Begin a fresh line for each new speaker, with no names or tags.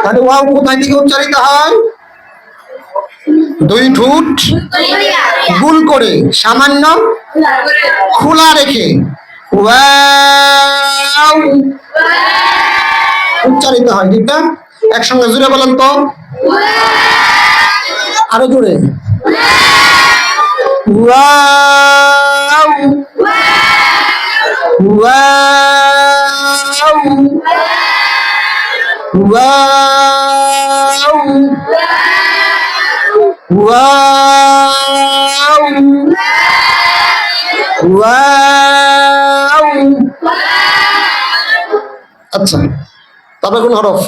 তাহলে ওয়াও কোথায় থেকে উচ্চারিত হয়? দুই ঠোঁট গুল করে সামান্য খোলা রেখে ওয়াও উচ্চারিত হয়, ঠিক না? একসঙ্গে জুড়ে বলেন তো, আরো জোরে। Wow wow wow wow wow. আচ্ছা, তারপরে কোন হরফ?